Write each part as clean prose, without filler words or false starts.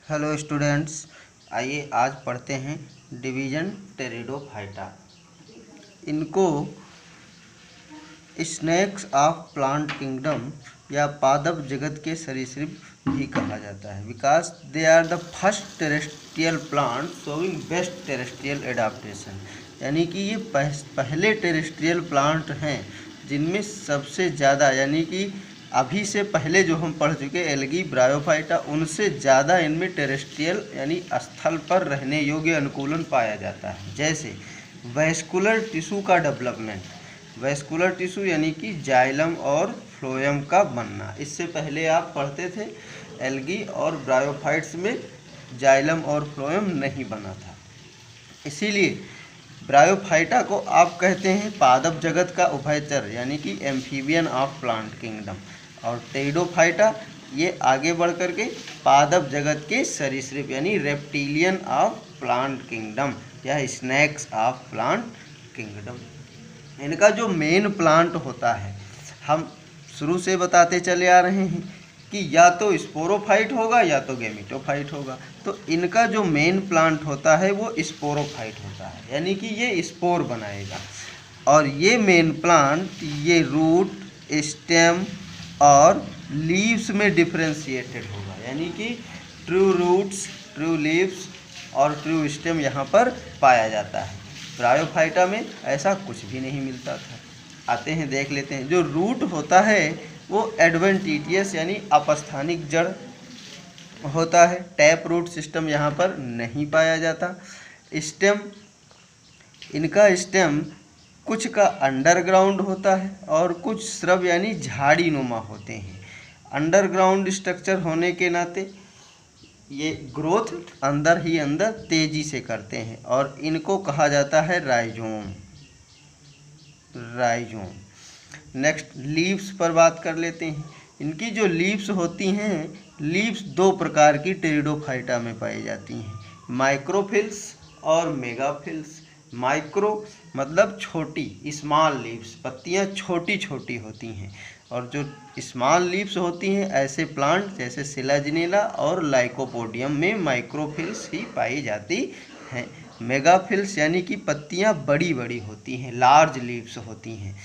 Hello students, आइए आज पढ़ते हैं डिवीजन टेरिडोफाइटा। इनको स्नेक्स ऑफ प्लांट किंगडम या पादप जगत के सरीसृप भी कहा जाता है, because they are the first terrestrial plant showing best terrestrial adaptation. यानी कि ये पहले टेरेस्ट्रियल प्लांट हैं जिनमें सबसे ज़्यादा, यानी कि अभी से पहले जो हम पढ़ चुके एल्गी ब्रायोफाइटा, उनसे ज़्यादा इनमें टेरेस्ट्रियल यानी स्थल पर रहने योग्य अनुकूलन पाया जाता है। जैसे वैस्कुलर टिश्यू का डेवलपमेंट, वैस्कुलर टिश्यू यानी कि जाइलम और फ्लोएम का बनना। इससे पहले आप पढ़ते थे एल्गी और ब्रायोफाइट्स में जाइलम और फ्लोएम नहीं बना था, इसीलिए ब्रायोफाइटा को आप कहते हैं पादप जगत का उभयचर यानी कि एम्फीबियन ऑफ प्लांट किंगडम। और टेरिडोफाइटा ये आगे बढ़ कर के पादप जगत के सरीसृप यानी रेप्टिलियन ऑफ प्लांट किंगडम या स्नेक्स ऑफ प्लांट किंगडम। इनका जो मेन प्लांट होता है, हम शुरू से बताते चले आ रहे हैं कि या तो स्पोरोफाइट होगा या तो गेमिटोफाइट होगा। तो इनका जो मेन प्लांट होता है वो स्पोरोफाइट होता है, यानी कि ये स्पोर बनाएगा। और ये मेन प्लांट ये रूट, स्टेम और लीव्स में डिफ्रेंशिएटेड होगा, यानी कि ट्रू रूट्स, ट्रू लीव्स और ट्रू स्टेम यहाँ पर पाया जाता है। ब्रायोफाइटा में ऐसा कुछ भी नहीं मिलता था। आते हैं देख लेते हैं। जो रूट होता है वो एडवेंटिटियस यानी अपस्थानिक जड़ होता है। टैप रूट सिस्टम यहाँ पर नहीं पाया जाता। स्टेम, इनका स्टेम कुछ का अंडरग्राउंड होता है और कुछ श्रब यानी झाड़ी नुमा होते हैं। अंडरग्राउंड स्ट्रक्चर होने के नाते ये ग्रोथ अंदर ही अंदर तेजी से करते हैं और इनको कहा जाता है राइजोम। नेक्स्ट लीव्स पर बात कर लेते हैं। इनकी जो लीव्स होती हैं, लीव्स दो प्रकार की टेरिडोफाइटा में पाई जाती हैं, माइक्रोफिल्स और मेगाफिल्स। माइक्रो मतलब छोटी, स्मॉल लीव्स, पत्तियां छोटी छोटी होती हैं। और जो स्मॉल लीव्स होती हैं ऐसे प्लांट जैसे सिलाजिनेला और लाइकोपोडियम में माइक्रोफिल्स ही पाई जाती हैं। मेगाफिल्स यानी कि पत्तियां बड़ी बड़ी होती हैं, लार्ज लीव्स होती हैं,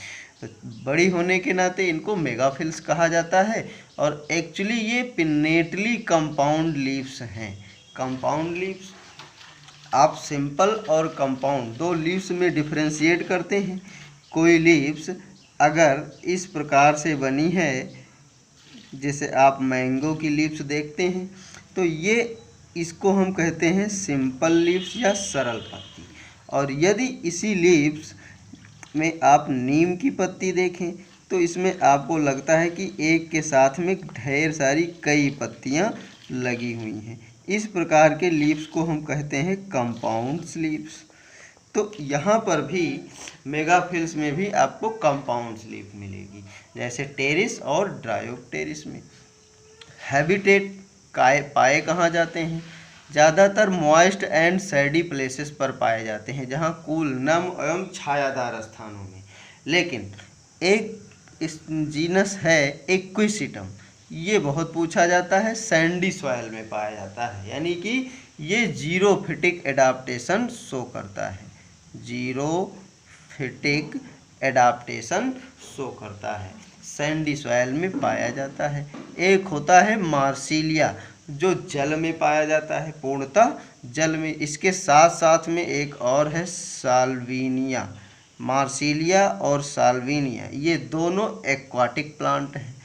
तो बड़ी होने के नाते इनको मेगाफिल्स कहा जाता है। और एक्चुअली ये पिन्नेटली कंपाउंड लीव्स हैं। कंपाउंड लीव्स आप सिंपल और कंपाउंड दो लीव्स में डिफ्रेंशिएट करते हैं। कोई लीव्स अगर इस प्रकार से बनी है, जैसे आप मैंगो की लीव्स देखते हैं, तो ये इसको हम कहते हैं सिंपल लीव्स या सरल पत्ती। और यदि इसी लीव्स में आप नीम की पत्ती देखें तो इसमें आपको लगता है कि एक के साथ में ढेर सारी कई पत्तियां लगी हुई हैं। इस प्रकार के लीव्स को हम कहते हैं कंपाउंड्स लीव्स। तो यहाँ पर भी मेगाफिल्स में भी आपको कंपाउंड्स लीफ मिलेगी, जैसे टेरिस और ड्रायोप्टेरिस में। हैबिटेट पाए कहाँ जाते हैं? ज़्यादातर मॉइस्ट एंड सैडी प्लेसेस पर पाए जाते हैं, जहाँ कूल, नम एवं छायादार स्थानों में। लेकिन एक जीनस है एक्विसिटम, ये बहुत पूछा जाता है, सैंडी सॉइल में पाया जाता है, यानी कि ये जीरोफिटिक एडाप्टेशन शो करता है। जीरोफिटिक एडाप्टेशन शो करता है, सैंडी सॉइल में पाया जाता है। एक होता है मार्सिलिया जो जल में पाया जाता है, पूर्णतः जल में। इसके साथ साथ में एक और है साल्विनिया। मार्सिलिया और साल्विनिया ये दोनों एक्वाटिक प्लांट हैं,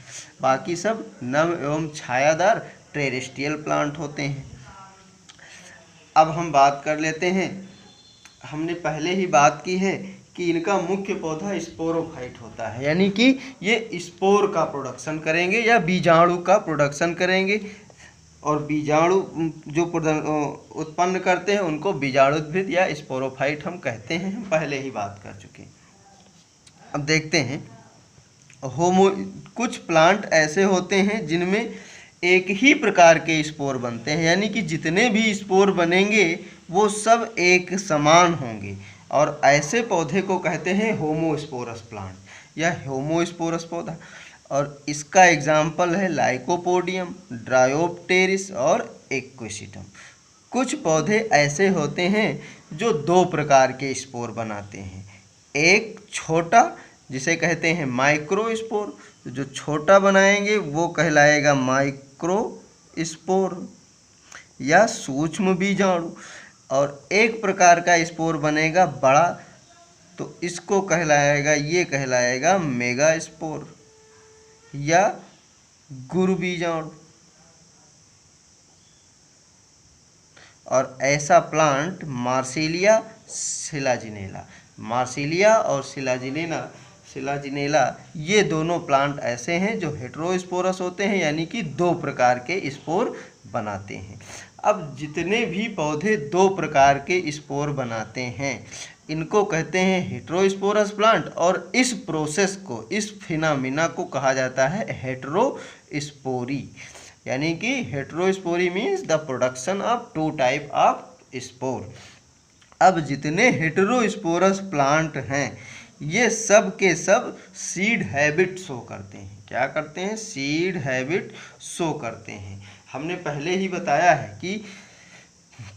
बाकी सब नम एवं छायादार टेरेस्ट्रियल प्लांट होते हैं। अब हम बात कर लेते हैं, हमने पहले ही बात की है कि इनका मुख्य पौधा स्पोरोफाइट होता है, यानी कि ये स्पोर का प्रोडक्शन करेंगे या बीजाणु का प्रोडक्शन करेंगे। और बीजाणु जो उत्पन्न करते हैं उनको बीजाणुद्भिद या स्पोरोफाइट हम कहते हैं, हम पहले ही बात कर चुके हैं। अब देखते हैं कुछ प्लांट ऐसे होते हैं जिनमें एक ही प्रकार के स्पोर बनते हैं, यानी कि जितने भी स्पोर बनेंगे वो सब एक समान होंगे, और ऐसे पौधे को कहते हैं होमोस्पोरस प्लांट या होमोस्पोरस पौधा। और इसका एग्जाम्पल है लाइकोपोडियम, ड्रायोप्टेरिस और इक्विसिटम। कुछ पौधे ऐसे होते हैं जो दो प्रकार के स्पोर बनाते हैं। एक छोटा जिसे कहते हैं माइक्रोस्पोर, जो छोटा बनाएंगे वो कहलाएगा माइक्रोस्पोर या सूक्ष्म बीजाणु, और एक प्रकार का स्पोर बनेगा बड़ा, तो इसको कहलाएगा मेगास्पोर या गुरु बीजाणु। और ऐसा प्लांट मार्सिलिया और सिलाजिनेला ये दोनों प्लांट ऐसे हैं जो हेटेरोस्पोरस होते हैं, यानी कि दो प्रकार के स्पोर बनाते हैं। अब जितने भी पौधे दो प्रकार के स्पोर बनाते हैं इनको कहते हैं हेटेरोस्पोरस प्लांट, और इस प्रोसेस को, इस फिनोमिना को कहा जाता है हेटेरोस्पोरी। यानी कि heterospory means the production of two type of spore. अब जितने हेटेरोस्पोरस प्लांट हैं ये सब के सब सीड हैबिट शो करते हैं। क्या करते हैं? सीड हैबिट शो करते हैं। हमने पहले ही बताया है कि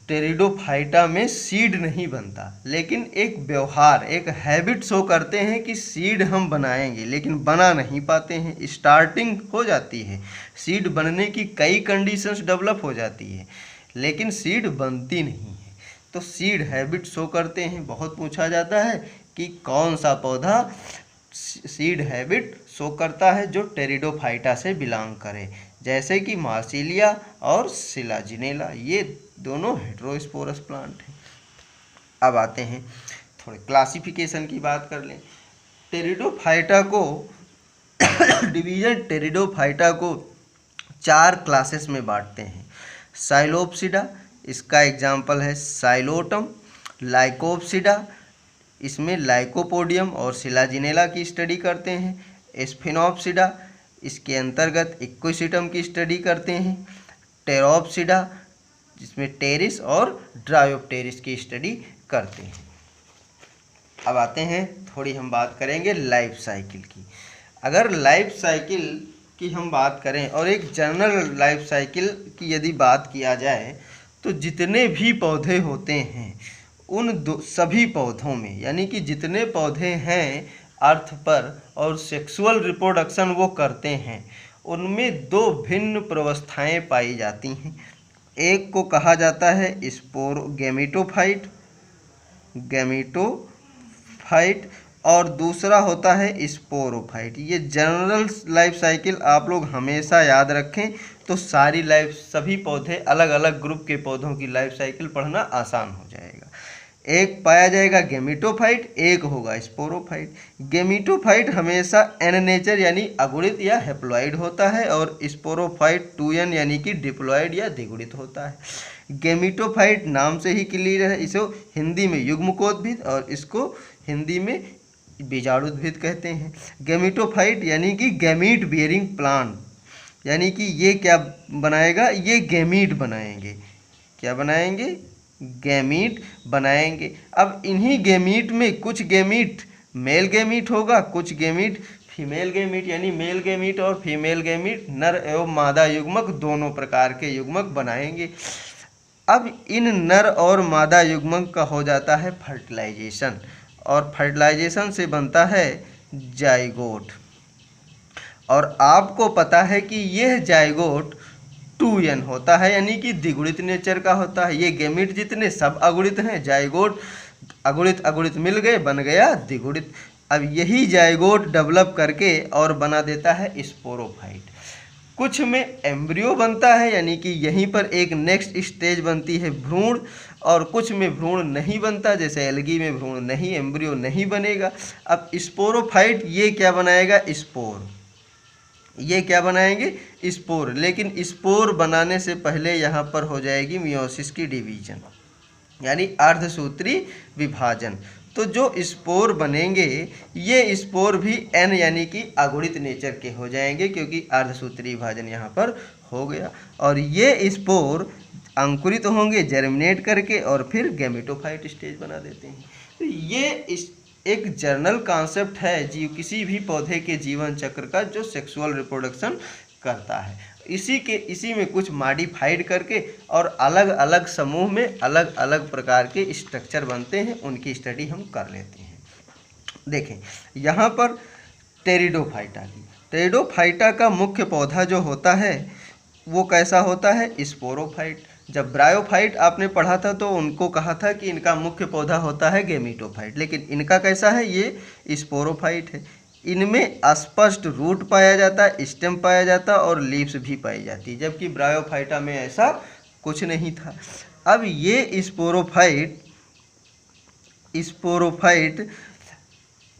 टेरिडोफाइटा में सीड नहीं बनता, लेकिन एक व्यवहार, एक हैबिट शो करते हैं कि सीड हम बनाएंगे, लेकिन बना नहीं पाते हैं। स्टार्टिंग हो जाती है, सीड बनने की कई कंडीशंस डेवलप हो जाती है, लेकिन सीड बनती नहीं है। तो सीड हैबिट शो करते हैं। बहुत पूछा जाता है कि कौन सा पौधा सीड हैबिट शो करता है जो टेरिडोफाइटा से बिलोंग करे, जैसे कि मार्सिलिया और सिलाजिनेला, ये दोनों हेटेरोस्पोरस प्लांट हैं। अब आते हैं थोड़े क्लासिफिकेशन की बात कर लें। टेरिडोफाइटा को डिवीजन टेरिडोफाइटा को 4 क्लासेस में बांटते हैं। साइलोप्सिडा, इसका एग्जाम्पल है साइलोटम। लाइकोप्सिडा, इसमें लाइकोपोडियम और सिलाजिनेला की स्टडी करते हैं। स्फिनोप्सिडा, इसके अंतर्गत इक्विसिटम की स्टडी करते हैं। टेरोप्सिडा, जिसमें टेरिस और ड्रायोप्टेरिस की स्टडी करते हैं। अब आते हैं, थोड़ी हम बात करेंगे लाइफ साइकिल की। अगर लाइफ साइकिल की हम बात करें और एक जनरल लाइफ साइकिल की यदि बात किया जाए तो जितने भी पौधे होते हैं उन सभी पौधों में, यानी कि जितने पौधे हैं अर्थ पर और सेक्सुअल रिप्रोडक्शन वो करते हैं, उनमें 2 भिन्न प्रावस्थाएं पाई जाती हैं। एक को कहा जाता है गैमेटोफाइट और दूसरा होता है स्पोरोफाइट। ये जनरल लाइफ साइकिल आप लोग हमेशा याद रखें, तो सभी पौधे, अलग अलग ग्रुप के पौधों की लाइफ साइकिल पढ़ना आसान हो जाएगा। एक पाया जाएगा गैमेटोफाइट, एक होगा स्पोरोफाइट। गैमेटोफाइट हमेशा एन नेचर यानी अगुणित या हैप्लॉइड होता है, और स्पोरोफाइट 2n यानी कि डिप्लॉइड या द्विगुणित होता है। गैमेटोफाइट नाम से ही क्लियर है, इसे हिंदी में युग्मकोद्भिद और इसको हिंदी में बीजाणुद्भिद कहते हैं। गैमेटोफाइट यानी कि गैमीट बियरिंग प्लांट, यानी कि ये क्या बनाएगा? ये गैमीट बनाएंगे। क्या बनाएंगे? गैमीट बनाएंगे। अब इन्हीं गैमीट में कुछ गैमीट मेल गैमीट होगा, कुछ गैमीट फीमेल गैमीट, यानी मेल गैमीट और फीमेल गैमीट, नर एवं मादा युग्मक दोनों प्रकार के युग्मक बनाएंगे। अब इन नर और मादा युग्मक का हो जाता है फर्टिलाइजेशन, और फर्टिलाइजेशन से बनता है जाइगोट। और आपको पता है कि यह जाइगोट 2n होता है, यानी कि द्विगुणित नेचर का होता है। ये गैमीट जितने सब अगुणित हैं, जाइगोट अगुणित मिल गए, बन गया द्विगुणित। अब यही जाइगोट डेवलप करके और बना देता है स्पोरोफाइट। कुछ में एम्ब्रियो बनता है, यानी कि यहीं पर एक नेक्स्ट स्टेज बनती है भ्रूण, और कुछ में भ्रूण नहीं बनता, जैसे एल्गी में भ्रूण नहीं, एम्ब्रियो नहीं बनेगा। अब स्पोरोफाइट ये क्या बनाएगा? स्पोर। ये क्या बनाएंगे? स्पोर। लेकिन स्पोर बनाने से पहले यहाँ पर हो जाएगी मियोसिस की डिवीजन, यानी अर्धसूत्री विभाजन। तो जो स्पोर बनेंगे ये स्पोर भी n यानी कि अगुणित नेचर के हो जाएंगे, क्योंकि अर्धसूत्री विभाजन यहाँ पर हो गया। और ये स्पोर अंकुरित होंगे जर्मिनेट करके, और फिर गैमेटोफाइट स्टेज बना देते हैं। तो ये एक जर्नल कॉन्सेप्ट है किसी भी पौधे के जीवन चक्र का जो सेक्सुअल रिप्रोडक्शन करता है। इसी में कुछ मॉडिफाइड करके और अलग अलग समूह में अलग अलग प्रकार के स्ट्रक्चर बनते हैं, उनकी स्टडी हम कर लेते हैं। देखें यहाँ पर टेरिडोफाइटा की, टेरिडोफाइटा का मुख्य पौधा जो होता है वो कैसा होता है? स्पोरोफाइट। जब ब्रायोफाइट आपने पढ़ा था तो उनको कहा था कि इनका मुख्य पौधा होता है गेमिटोफाइट, लेकिन इनका कैसा है? ये स्पोरोफाइट है। इनमें स्पष्ट रूट पाया जाता है, स्टेम पाया जाता है और लीव्स भी पाई जाती है, जबकि ब्रायोफाइटा में ऐसा कुछ नहीं था। अब ये स्पोरोफाइट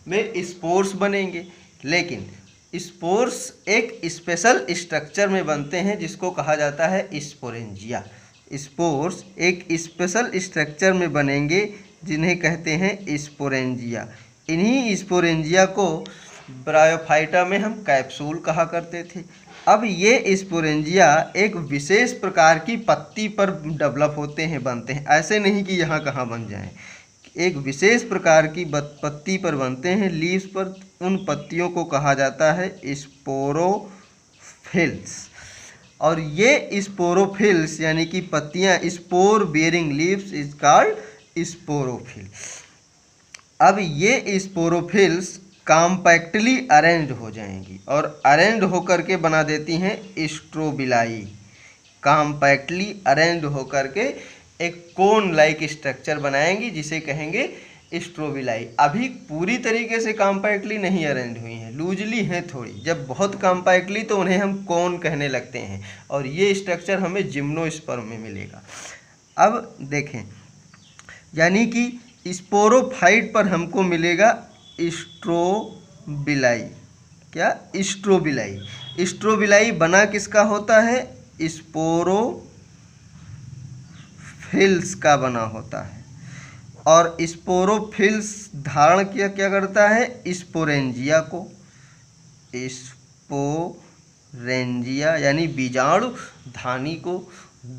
में स्पोर्स बनेंगे, लेकिन स्पोर्स एक स्पेशल स्ट्रक्चर में बनते हैं जिसको कहा जाता है स्पोरेंजिया। स्पोर्स एक स्पेशल स्ट्रक्चर में बनेंगे जिन्हें कहते हैं स्पोरेंजिया। इन्हीं स्पोरेंजिया को ब्रायोफाइटा में हम कैप्सूल कहा करते थे। अब ये स्पोरेंजिया एक विशेष प्रकार की पत्ती पर डेवलप होते हैं, बनते हैं, ऐसे नहीं कि यहाँ कहाँ बन जाएं। एक विशेष प्रकार की पत्ती पर बनते हैं, लीव्स पर। उन पत्तियों को कहा जाता है स्पोरोफिल्स। और ये स्पोरोफिल्स यानी कि पत्तियां, spore bearing leaves is called sporophyll. अब ये स्पोरोफिल्स कॉम्पैक्टली अरेंज्ड हो जाएंगी और अरेंज्ड होकर के बना देती हैं स्ट्रोबिलाई। कॉम्पैक्टली अरेंज्ड होकर के एक कोन लाइक स्ट्रक्चर बनाएंगी जिसे कहेंगे स्ट्रोबिलाई। अभी पूरी तरीके से कॉम्पैक्टली नहीं अरेंज हुई हैं, लूजली हैं थोड़ी। जब बहुत कॉम्पैक्टली तो उन्हें हम कोन कहने लगते हैं, और ये स्ट्रक्चर हमें जिम्नोस्पर्म में मिलेगा। अब देखें, यानी कि स्पोरोफाइट पर हमको मिलेगा स्ट्रोबिलाई। क्या? स्ट्रोबिलाई। स्ट्रोबिलाई बना किसका होता है? स्पोरोफिल्स का बना होता है। और स्पोरोफिल्स धारण क्या करता है? स्पोरेंजिया को। स्पोरेंजिया यानी बीजाणु धानी को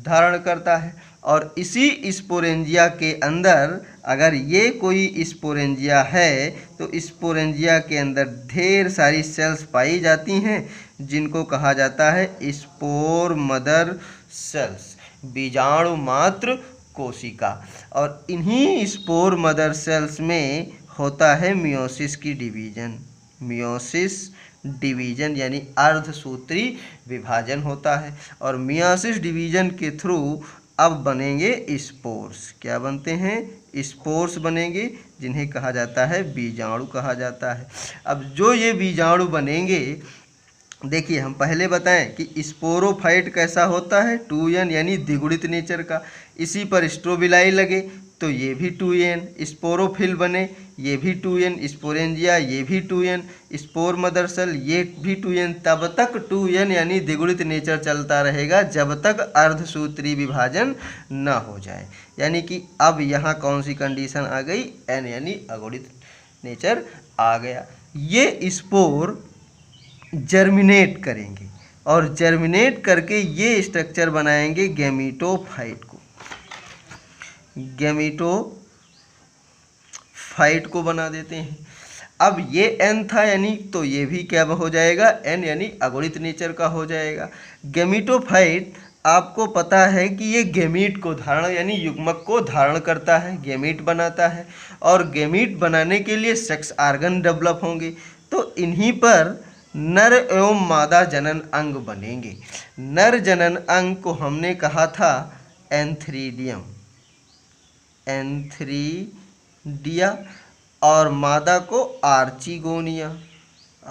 धारण करता है। और इसी स्पोरेंजिया के अंदर अगर ये कोई स्पोरेंजिया है तो स्पोरेंजिया के अंदर ढेर सारी सेल्स पाई जाती हैं जिनको कहा जाता है स्पोर मदर सेल्स, बीजाणु मात्र कोशिका। और इन्हीं स्पोर मदर सेल्स में होता है मियोसिस की डिवीजन। मियोसिस डिवीजन यानी अर्धसूत्री विभाजन होता है। और मियोसिस डिवीजन के थ्रू अब बनेंगे स्पोर्स। क्या बनते हैं? स्पोर्स बनेंगे जिन्हें कहा जाता है बीजाणु कहा जाता है। अब जो ये बीजाणु बनेंगे, देखिए हम पहले बताएं कि स्पोरोफाइट कैसा होता है? 2n यानी द्विगुणित नेचर का। इसी पर स्ट्रोबिलाई लगे तो ये भी 2n। स्पोरोफिल बने ये भी 2n। स्पोरेंजिया ये भी 2n। स्पोर मदर सेल ये भी 2n। तब तक 2n यानी द्विगुणित नेचर चलता रहेगा जब तक अर्धसूत्री विभाजन न हो जाए। यानी कि अब यहाँ कौन सी कंडीशन आ गई? n यानी अगुणित नेचर आ गया। ये स्पोर जर्मिनेट करेंगे और जर्मिनेट करके ये स्ट्रक्चर बनाएंगे गैमीटोफाइट को। गैमीटोफाइट को बना देते हैं। अब ये n था यानी तो ये भी क्या हो जाएगा? n यानी अगुणित नेचर का हो जाएगा। गैमीटोफाइट आपको पता है कि ये गैमीट को धारण यानी युग्मक को धारण करता है, गैमीट बनाता है। और गैमीट बनाने के लिए सेक्स आर्गन डेवलप होंगे, तो इन्हीं पर नर एवं मादा जनन अंग बनेंगे। नर जनन अंग को हमने कहा था एंथ्रीडियम, एंथ्रीडिया, और मादा को archegonia,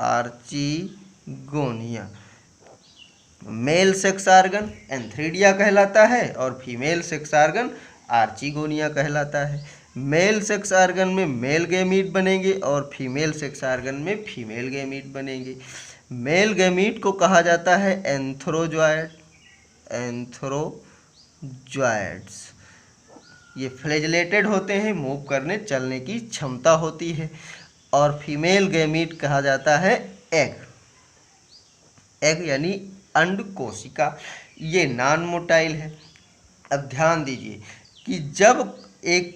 archegonia. Male sex organ antheridia कहलाता है और फीमेल सेक्स आर्गन आर्चिगोनिया कहलाता है। मेल सेक्स आर्गन में मेल गैमीट बनेंगे और फीमेल सेक्स आर्गन में फीमेल गैमीट बनेंगे। मेल गैमीट को कहा जाता है एंथ्रोजॉयड, एंथ्रोजॉयड्स। ये फ्लैजिलेटेड होते हैं, मूव करने चलने की क्षमता होती है। और फीमेल गैमीट कहा जाता है एग, एग यानी अंड कोशिका। ये नॉन मोटाइल है। अब ध्यान दीजिए कि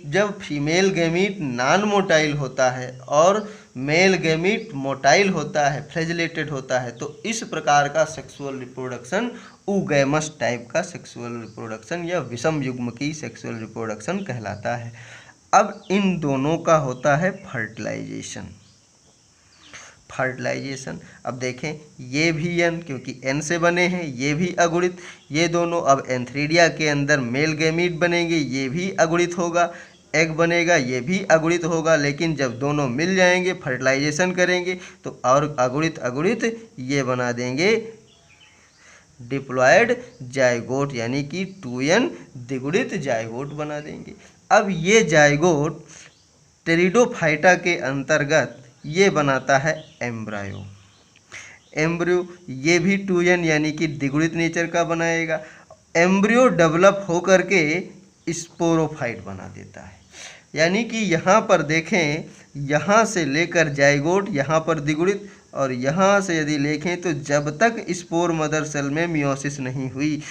जब फीमेल गैमीट नॉन मोटाइल होता है और मेल गैमीट मोटाइल होता है, फ्लैजिलेटेड होता है, तो इस प्रकार का सेक्सुअल रिप्रोडक्शन ऊगैमस टाइप का सेक्सुअल रिप्रोडक्शन या विषम युग्म की सेक्सुअल रिप्रोडक्शन कहलाता है। अब इन दोनों का होता है फर्टिलाइजेशन। अब देखें, ये भी एन, क्योंकि एन से बने हैं, ये भी अगुणित, ये दोनों अब एंथ्रीडिया के अंदर मेल गैमीट बनेंगे, ये भी अगुणित होगा, एग बनेगा, ये भी अगुणित होगा। लेकिन जब दोनों मिल जाएंगे, फर्टिलाइजेशन करेंगे, तो और अगुणित ये बना देंगे डिप्लॉयड जायगोट, यानी कि 2n द्विगुणित जायगोट बना देंगे। अब ये जायगोट टेरिडोफाइटा के अंतर्गत ये बनाता है एम्ब्रायो। ये भी 2n यानी कि द्विगुणित नेचर का बनाएगा। एम्ब्रियो डेवलप होकर के स्पोरोफाइट बना देता है, यानी कि यहाँ पर देखें, यहाँ से लेकर जाइगोट, यहाँ पर द्विगुणित, और यहाँ से यदि देखें तो जब तक स्पोर मदर सेल में मियोसिस नहीं हुई,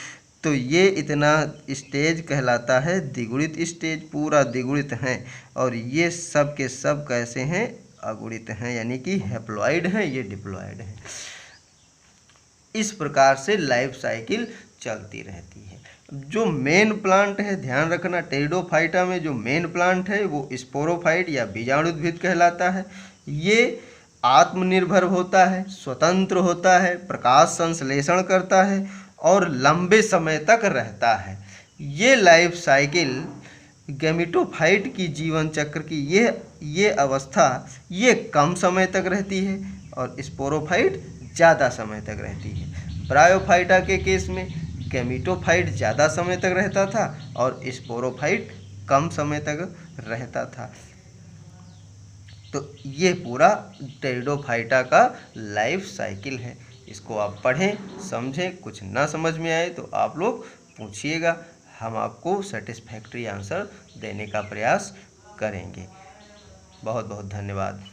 तो ये इतना स्टेज कहलाता है द्विगुणित स्टेज, पूरा द्विगुणित हैं। और ये सब के सब कैसे हैं? अगुणित हैं, यानी कि हैप्लॉइड हैं, ये डिप्लॉइड हैं। इस प्रकार से लाइफ साइकिल चलती रहती है। जो मेन प्लांट है, ध्यान रखना, टेरिडोफाइटा में जो मेन प्लांट है वो स्पोरोफाइट या बीजाणुद्भिद कहलाता है। ये आत्मनिर्भर होता है, स्वतंत्र होता है, प्रकाश संश्लेषण करता है और लंबे समय तक रहता है। ये लाइफ साइकिल गैमेटोफाइट की जीवन चक्र की ये अवस्था ये कम समय तक रहती है और स्पोरोफाइट ज़्यादा समय तक रहती है। ब्रायोफाइटा के केस में गैमेटोफाइट ज़्यादा समय तक रहता था और स्पोरोफाइट कम समय तक रहता था। तो ये पूरा टेरिडोफाइटा का लाइफ साइकिल है। इसको आप पढ़ें, समझें, कुछ ना समझ में आए तो आप लोग पूछिएगा, हम आपको सेटिस्फैक्ट्री आंसर देने का प्रयास करेंगे। बहुत बहुत धन्यवाद।